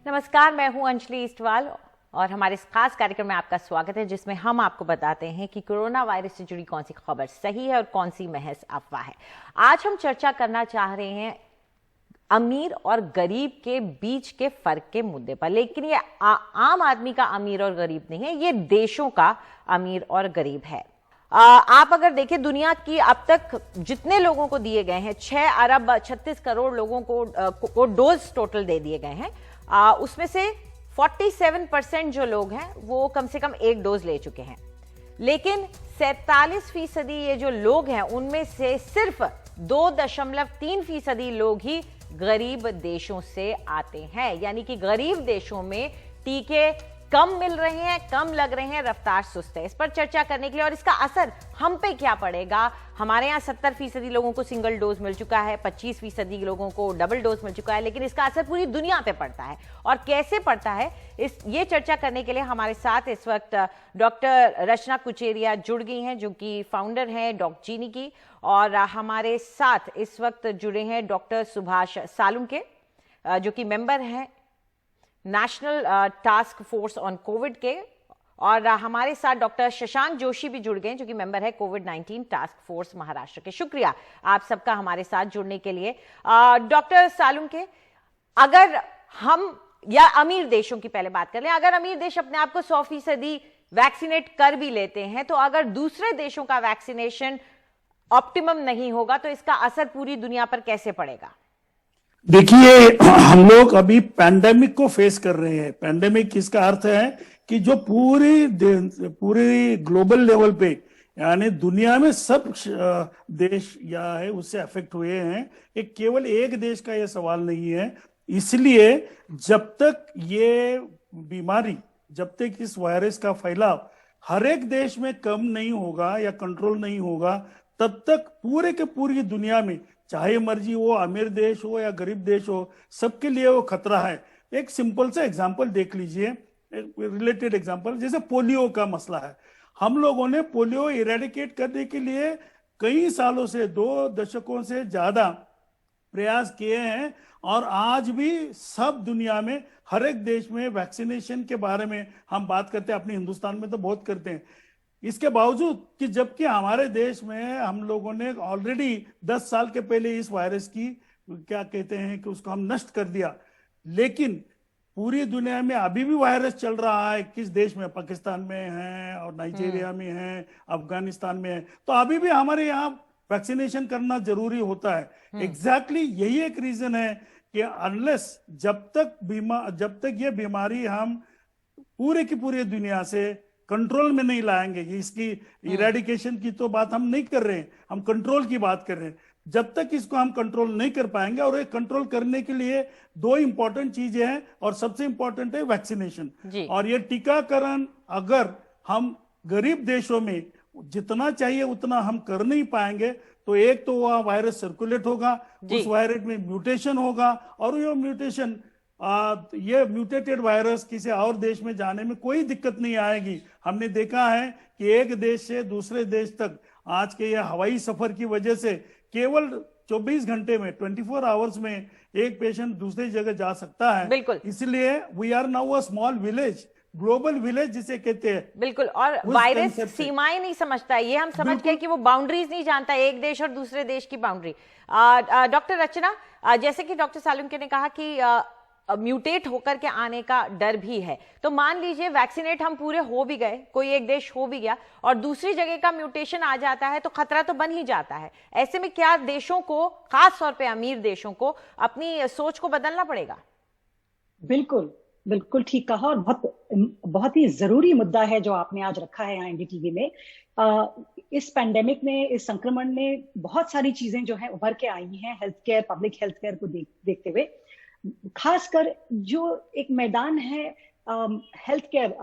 नमस्कार, मैं हूं अंजलि इस्टवाल और हमारे इस खास कार्यक्रम में आपका स्वागत है, जिसमें हम आपको बताते हैं कि कोरोना वायरस से जुड़ी कौन सी खबर सही है और कौन सी महज अफवाह है। आज हम चर्चा करना चाह रहे हैं अमीर और गरीब के बीच के फर्क के मुद्दे पर, लेकिन ये आम आदमी का अमीर और गरीब नहीं है, ये देशों का अमीर और गरीब है। आप अगर देखें, दुनिया की अब तक जितने लोगों को दिए गए हैं, 6 अरब 36 करोड़ लोगों को डोज टोटल दे दिए गए हैं। उसमें से 47% जो लोग हैं वो कम से कम एक डोज ले चुके हैं, लेकिन 47% ये जो लोग हैं उनमें से सिर्फ 2.3% लोग ही गरीब देशों से आते हैं। यानी कि गरीब देशों में टीके कम मिल रहे हैं, कम लग रहे हैं, रफ्तार सुस्त है। इस पर चर्चा करने के लिए और इसका असर हम पे क्या पड़ेगा, हमारे यहाँ 70% लोगों को सिंगल डोज मिल चुका है, 25% लोगों को डबल डोज मिल चुका है, लेकिन इसका असर पूरी दुनिया पे पड़ता है और कैसे पड़ता है, ये चर्चा करने के लिए हमारे साथ इस वक्त डॉक्टर रचना कुचेरिया जुड़ गई हैं, जो कि फाउंडर हैं डॉक्जीनी की, और हमारे साथ इस वक्त जुड़े हैं डॉक्टर सुभाष सालुंके, जो कि मेंबर हैं national task force on Covid के, और हमारे साथ डॉक्टर शशांक जोशी भी जुड़ गए, जो कि मेंबर है कोविड-19 टास्क फोर्स महाराष्ट्र के। शुक्रिया आप सबका हमारे साथ जुड़ने के लिए। डॉक्टर सालुंके, अगर हम या अमीर देशों की पहले बात कर लें, अगर अमीर देश अपने आप को 100% वैक्सीनेट कर भी लेते हैं, तो अगर दूसरे देशों का वैक्सीनेशन ऑप्टिमम नहीं होगा तो इसका असर पूरी दुनिया पर कैसे पड़ेगा? देखिए, हम लोग अभी पैंडेमिक को फेस कर रहे हैं। पैंडेमिक इसका अर्थ है कि जो पूरी ग्लोबल लेवल पे, यानी दुनिया में सब देश या है उससे अफेक्ट हुए हैं। ये केवल एक देश का ये सवाल नहीं है। इसलिए जब तक ये बीमारी, जब तक इस वायरस का फैलाव हर एक देश में कम नहीं होगा या कंट्रोल नहीं होगा, तब तक पूरे के पूरी दुनिया में, चाहे मर्जी वो अमीर देश हो या गरीब देश हो, सबके लिए वो खतरा है। एक सिंपल सा एग्जांपल देख लीजिए, रिलेटेड एग्जांपल, जैसे पोलियो का मसला है। हम लोगों ने पोलियो इरेडिकेट करने के लिए कई सालों से, 2 दशकों से ज्यादा प्रयास किए हैं, और आज भी सब दुनिया में हर एक देश में वैक्सीनेशन के बारे में हम बात करते हैं। अपने हिंदुस्तान में तो बहुत करते हैं। इसके बावजूद कि जबकि हमारे देश में हम लोगों ने ऑलरेडी 10 साल के पहले इस वायरस की, क्या कहते हैं कि उसको हम नष्ट कर दिया, लेकिन पूरी दुनिया में अभी भी वायरस चल रहा है। किस देश में? पाकिस्तान में है और नाइजीरिया में है, अफगानिस्तान में है। तो अभी भी हमारे यहाँ वैक्सीनेशन करना जरूरी होता है। एग्जैक्टली यही एक रीजन है कि अनलेस जब तक ये बीमारी हम पूरे की पूरी दुनिया से कंट्रोल में नहीं लाएंगे, इसकी इरेडिकेशन की तो बात हम नहीं कर रहे हैं, हम कंट्रोल की बात कर रहे हैं। जब तक इसको हम कंट्रोल नहीं कर पाएंगे, और ये कंट्रोल करने के लिए 2 इंपॉर्टेंट चीजें हैं, और सबसे इंपॉर्टेंट है वैक्सीनेशन और ये टीकाकरण। अगर हम गरीब देशों में जितना चाहिए उतना हम कर नहीं पाएंगे, तो एक तो वह वायरस सर्कुलेट होगा, उस वायरस में म्यूटेशन होगा, और ये म्यूटेशन, ये म्यूटेटेड वायरस किसी और देश में जाने में कोई दिक्कत नहीं आएगी। हमने देखा है कि एक देश से दूसरे देश तक आज के ये हवाई सफर की वजह से केवल 24 घंटे में, 24 आवर्स में एक पेशेंट दूसरी जगह जा सकता है। बिल्कुल, इसलिए we are now a small village, global village जिसे कहते हैं। बिल्कुल, और वायरस सीमाएं नहीं समझता, ये हम समझ गए कि वो बाउंड्रीज नहीं जानता, एक देश और दूसरे देश की बाउंड्री। डॉक्टर रचना, जैसे कि डॉक्टर सालुंके ने कहा कि म्यूटेट होकर के आने का डर भी है, तो मान लीजिए वैक्सीनेट हम पूरे हो भी गए, कोई एक देश हो भी गया और दूसरी जगह का म्यूटेशन आ जाता है, तो खतरा तो बन ही जाता है। ऐसे में क्या देशों को, खास तौर पे अमीर देशों को, अपनी सोच को बदलना पड़ेगा? बिल्कुल, बिल्कुल ठीक कहा, और बहुत ही जरूरी मुद्दा है जो आपने आज रखा है यहाँ एनडीटीवी में। इस पैंडेमिक में, इस संक्रमण में बहुत सारी चीजें जो है उभर के आई हैं health care, public health care को देखते हुए। खासकर जो एक मैदान है हेल्थ केयर,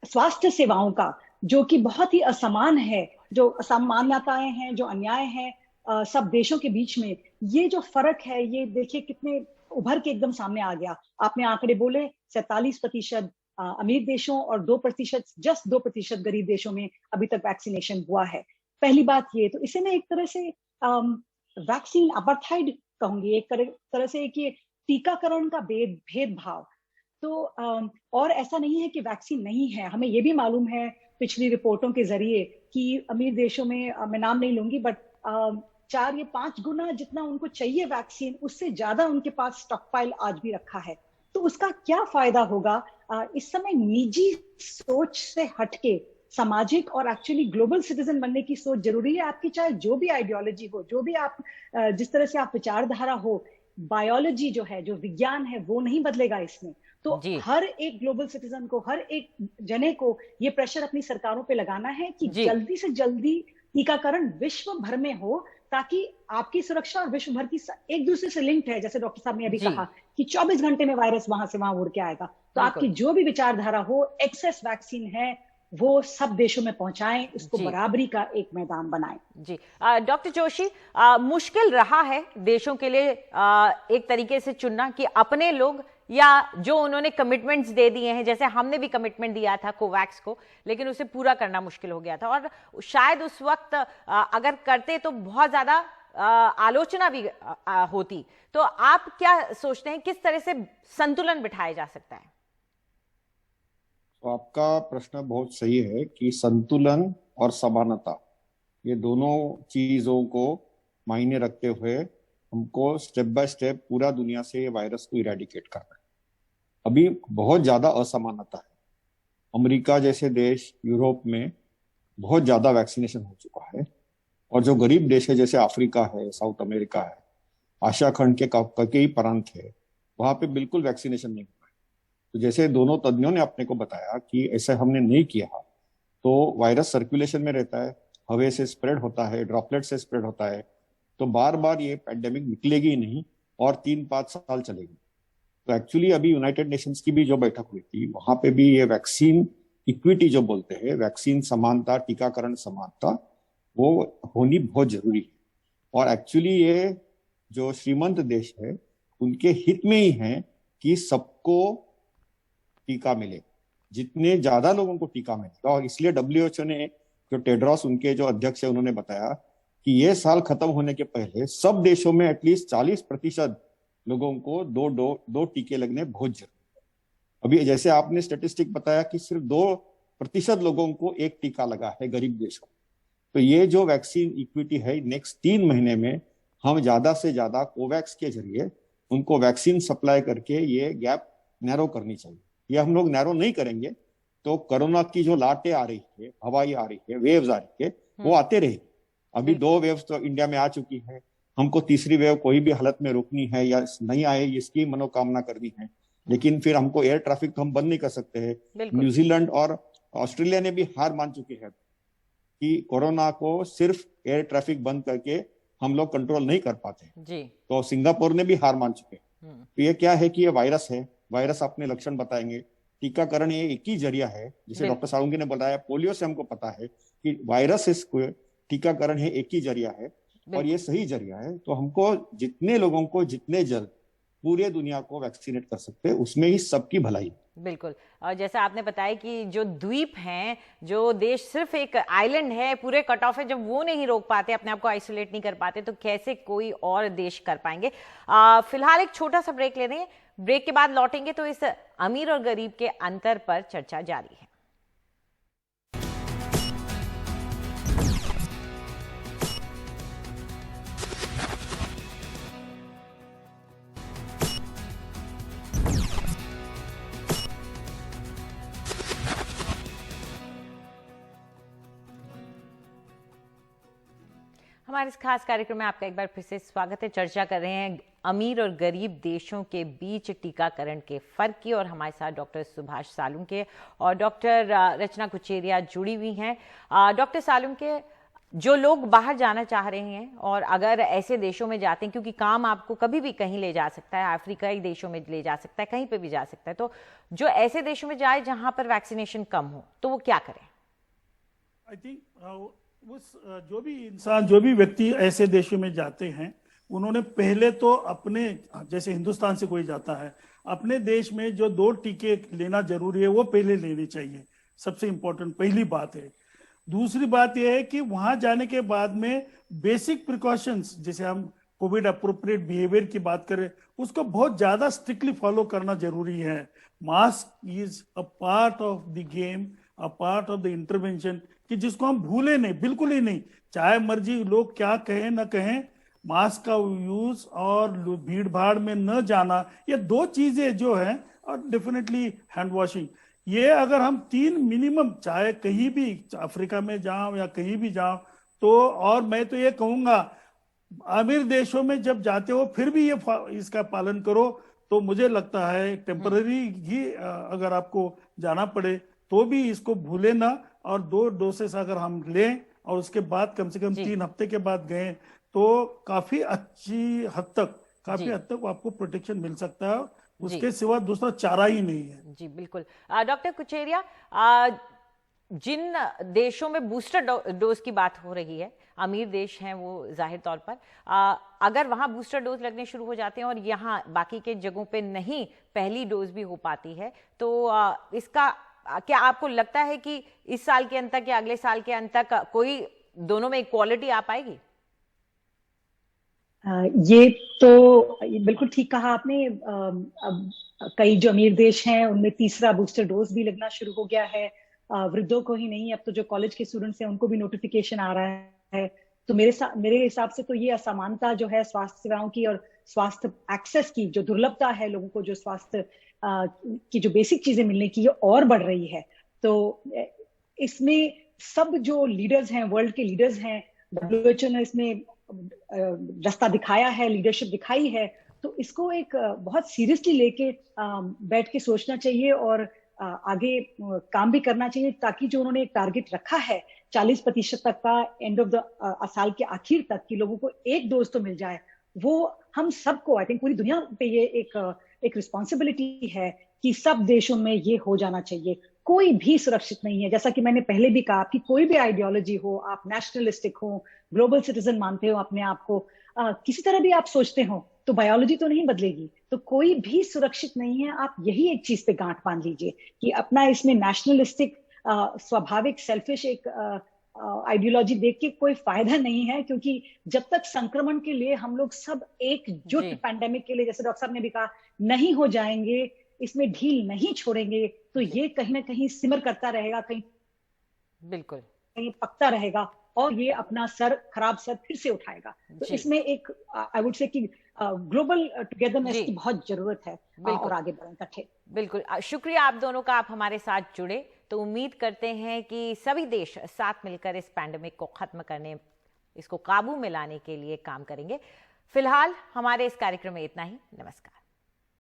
स्वास्थ्य सेवाओं का, जो कि बहुत ही असमान है, जो असमानताएं हैं, जो अन्याय है सब देशों के बीच में, ये जो फर्क है, ये देखिए कितने उभर के एकदम सामने आ गया। आपने आंकड़े बोले, 47% अमीर देशों और 2%, जस्ट 2% गरीब देशों में अभी तक वैक्सीनेशन हुआ है। पहली बात ये, तो इसे मैं एक तरह से वैक्सीन अपार्थाइड कहूंगी, एक तरह से कि टीकाकरण का भेदभाव। तो और ऐसा नहीं है कि वैक्सीन नहीं है, हमें ये भी मालूम है पिछली रिपोर्टों के जरिए कि अमीर देशों में, मैं नाम नहीं लूंगी, बट 4 या 5 गुना जितना उनको चाहिए वैक्सीन, उससे ज्यादा उनके पास स्टॉक पाइल आज भी रखा है। तो उसका क्या फायदा होगा? इस समय निजी सोच से हटके सामाजिक और एक्चुअली ग्लोबल सिटीजन बनने की सोच जरूरी है आपकी, चाहे जो भी आइडियोलॉजी हो, जो भी आप जिस तरह से आप विचारधारा हो। बायोलॉजी जो है, जो विज्ञान है, वो नहीं बदलेगा इसमें। तो हर एक ग्लोबल सिटीजन को, हर एक जने को ये प्रेशर अपनी सरकारों पे लगाना है कि जल्दी से जल्दी टीकाकरण विश्व भर में हो, ताकि आपकी सुरक्षा और विश्व भर की एक दूसरे से लिंक्ड है। जैसे डॉक्टर साहब ने अभी कहा कि 24 घंटे में वायरस वहां से वहां उड़ के आएगा। तो आपकी जो भी विचारधारा हो, एक्सेस वैक्सीन है, वो सब देशों में पहुंचाएं, इसको बराबरी का एक मैदान बनाएं। जी डॉक्टर जोशी, मुश्किल रहा है देशों के लिए एक तरीके से चुनना कि अपने लोग या जो उन्होंने कमिटमेंट्स दे दिए हैं, जैसे हमने भी कमिटमेंट दिया था कोवैक्स को, लेकिन उसे पूरा करना मुश्किल हो गया था। और शायद उस वक्त अगर करते तो बहुत ज्यादा आलोचना भी होती। तो आप क्या सोचते हैं, किस तरह से संतुलन बिठाया जा सकता है? तो आपका प्रश्न बहुत सही है कि संतुलन और समानता, ये दोनों चीजों को मायने रखते हुए हमको स्टेप बाय स्टेप पूरा दुनिया से ये वायरस को इरेडिकेट करना है। अभी बहुत ज्यादा असमानता है। अमेरिका जैसे देश, यूरोप में बहुत ज्यादा वैक्सीनेशन हो चुका है, और जो गरीब देश है जैसे अफ्रीका है, साउथ अमेरिका है, आशिया खंड के कई प्रांत है, वहां पे बिल्कुल वैक्सीनेशन नहीं हुआ है। तो जैसे दोनों तज्ञों ने अपने को बताया कि ऐसा हमने नहीं किया तो वायरस सर्कुलेशन में रहता है, हवा से स्प्रेड होता है, ड्रॉपलेट से स्प्रेड होता है, तो बार बार ये पैंडेमिक निकलेगी ही नहीं और 3-5 साल चलेगी। तो एक्चुअली अभी यूनाइटेड नेशंस की भी जो बैठक हुई थी, वहां पे भी ये वैक्सीन इक्विटी जो बोलते हैं, वैक्सीन समानता, टीकाकरण समानता, वो होनी बहुत जरूरी है। और एक्चुअली ये जो श्रीमंत देश है, उनके हित में ही है कि सबको टीका मिले, जितने ज्यादा लोगों को टीका मिलेगा। और इसलिए WHO ने, जो टेड्रोस उनके जो अध्यक्ष है, उन्होंने बताया कि ये साल खत्म होने के पहले सब देशों में एटलीस्ट 40% लोगों को दो टीके लगने बहुत जरूरी है। अभी जैसे आपने स्टेटिस्टिक बताया कि सिर्फ 2% लोगों को एक टीका लगा है गरीब देशों। तो ये जो वैक्सीन इक्विटी है, नेक्स्ट 3 महीने में हम ज्यादा से ज्यादा कोवैक्स के जरिए उनको वैक्सीन सप्लाई करके ये गैप नैरो करनी चाहिए। ये हम लोग नैरो नहीं करेंगे तो कोरोना की जो लाटें आ रही है, हवाई आ रही है, वेव्स आ रही है, वो आते रहेगी। अभी 2 वेव्स तो इंडिया में आ चुकी है, हमको तीसरी वेव कोई भी हालत में रोकनी है या नहीं आए इसकी मनोकामना करनी है। लेकिन फिर हमको एयर ट्रैफिक तो हम बंद नहीं कर सकते हैं। न्यूजीलैंड और ऑस्ट्रेलिया ने भी हार मान चुकी है कि कोरोना को सिर्फ एयर ट्रैफिक बंद करके हम लोग कंट्रोल नहीं कर पाते जी। तो सिंगापुर ने भी हार मान चुके हैं। तो ये क्या है कि ये वायरस है, वायरस अपने लक्षण बताएंगे। टीकाकरण ये एक ही जरिया है, जिसे डॉक्टर सालुंके ने बताया, पोलियो से हमको पता है कि वायरस टीकाकरण है, एक ही जरिया है और ये सही जरिया है। तो हमको जितने लोगों को जितने जल्द पूरे दुनिया को वैक्सीनेट कर सकते हैं, उसमें ही सबकी भलाई। बिल्कुल। और जैसा आपने बताया कि जो द्वीप हैं, जो देश सिर्फ एक आइलैंड है, पूरे कट ऑफ है, जब वो नहीं रोक पाते, अपने आप को आइसोलेट नहीं कर पाते, तो कैसे कोई और देश कर पाएंगे। फिलहाल एक छोटा सा ब्रेक ले रहे हैं, ब्रेक के बाद लौटेंगे तो इस अमीर और गरीब के अंतर पर चर्चा जारी है। हमारे इस खास कार्यक्रम में आपका एक बार फिर से स्वागत है। चर्चा कर रहे हैं अमीर और गरीब देशों के बीच टीकाकरण के फर्क की, और हमारे साथ डॉक्टर सुभाष सालुंके और डॉक्टर रचना कुचेरिया जुड़ी हुई हैं। डॉक्टर सालुंके, जो लोग बाहर जाना चाह रहे हैं और अगर ऐसे देशों में जाते हैं, क्योंकि काम आपको कभी भी कहीं ले जा सकता है, अफ्रीकाई देशों में ले जा सकता है, कहीं पे भी जा सकता है, तो जो ऐसे देशों में जाए जहां पर वैक्सीनेशन कम हो, तो वो क्या करें? आई थिंक जो भी इंसान, जो भी व्यक्ति ऐसे देशों में जाते हैं, उन्होंने पहले तो अपने, जैसे हिंदुस्तान से कोई जाता है, अपने देश में जो 2 टीके लेना जरूरी है वो पहले लेने चाहिए। सबसे इंपॉर्टेंट पहली बात है। दूसरी बात यह है कि वहां जाने के बाद में बेसिक प्रिकॉशंस, जैसे हम कोविड अप्रोप्रिएट बिहेवियर की बात करें, उसको बहुत ज्यादा स्ट्रिक्टली फॉलो करना जरूरी है। Mask is a part of the game, a part of the intervention, कि जिसको हम भूले नहीं, बिल्कुल ही नहीं। चाहे मर्जी लोग क्या कहें ना कहें, मास्क का यूज और भीड़ भाड़ में न जाना, ये दो चीजें जो है, और डेफिनेटली हैंड वॉशिंग, ये अगर हम तीन मिनिमम, चाहे कहीं भी अफ्रीका में जाओ या कहीं भी जाओ, तो और मैं तो ये कहूंगा अमीर देशों में जब जाते हो फिर भी ये इसका पालन करो। तो मुझे लगता है टेम्पररी ही अगर आपको जाना पड़े तो भी इसको भूले ना, और 2 डोसेस अगर हम लें और उसके बाद कम से कम 3 हफ्ते के बाद गए तो काफी अच्छी हद तक आपको प्रोटेक्शन मिल सकता है। उसके सिवा दूसरा चारा ही नहीं है। जी बिल्कुल। डॉक्टर कुचेरिया, जिन देशों में बूस्टर डोज की बात हो रही है, अमीर देश हैं वो जाहिर तौर पर, अगर वहां बूस्टर डोज लगने शुरू हो जाते हैं और यहाँ बाकी के जगहों पे नहीं पहली डोज भी हो पाती है, तो इसका क्या आपको लगता है कि इस साल के अंत तक या अगले साल के अंत तक कोई दोनों में इक्वालिटी आ पाएगी? ये तो बिल्कुल ठीक कहा आपने। अब कई जो अमीर देश हैं उनमें तीसरा बूस्टर डोज भी लगना शुरू हो गया है। वृद्धों को ही नहीं, अब तो जो कॉलेज के स्टूडेंट्स हैं उनको भी नोटिफिकेशन आ रहा है। तो मेरे हिसाब से तो ये असमानता जो है स्वास्थ्य सेवाओं की और स्वास्थ्य एक्सेस की, जो दुर्लभता है लोगों को जो स्वास्थ्य की जो बेसिक चीजें मिलने की, ये और बढ़ रही है। तो इसमें सब जो लीडर्स हैं, वर्ल्ड के लीडर्स हैं, WHO ने इसमें रास्ता दिखाया है, लीडरशिप दिखाई है, तो इसको एक बहुत सीरियसली लेके बैठ के सोचना चाहिए और आगे काम भी करना चाहिए, ताकि जो उन्होंने एक टारगेट रखा है 40% तक का एंड ऑफ द साल के आखिर तक कि लोगों को एक डोज तो मिल जाए, वो हम सबको, आई थिंक पूरी दुनिया पे ये एक रिस्पॉन्सिबिलिटी है कि सब देशों में ये हो जाना चाहिए। कोई भी सुरक्षित नहीं है, जैसा कि मैंने पहले भी कहा कि कोई भी आइडियोलॉजी हो, आप नेशनलिस्टिक हो, ग्लोबल सिटीजन मानते हो अपने आप को, किसी तरह भी आप सोचते हो, तो बायोलॉजी तो नहीं बदलेगी, तो कोई भी सुरक्षित नहीं है। आप यही एक चीज पे गांठ बांध लीजिए कि अपना इसमें नेशनलिस्टिक स्वाभाविक सेल्फिश एक आइडियोलॉजी देख के कोई फायदा नहीं है, क्योंकि जब तक संक्रमण के लिए हम लोग सब एकजुट पैंडेमिक के लिए, जैसे डॉक्टर साहब ने भी कहा, नहीं हो जाएंगे, इसमें ढील नहीं छोड़ेंगे, तो ये कहीं ना कहीं सिमर करता रहेगा, कहीं बिल्कुल कहीं पकता रहेगा और ये अपना खराब सर फिर से उठाएगा। तो इसमें एक आई वुड से कि ग्लोबल टुगेदरनेस की बहुत जरूरत है और आगे बढ़ें इकट्ठे। बिल्कुल, शुक्रिया आप दोनों का, आप हमारे साथ जुड़े। तो उम्मीद करते हैं कि सभी देश साथ मिलकर इस पैंडेमिक को खत्म करने, इसको काबू में लाने के लिए काम करेंगे। फिलहाल हमारे इस कार्यक्रम में इतना ही। नमस्कार।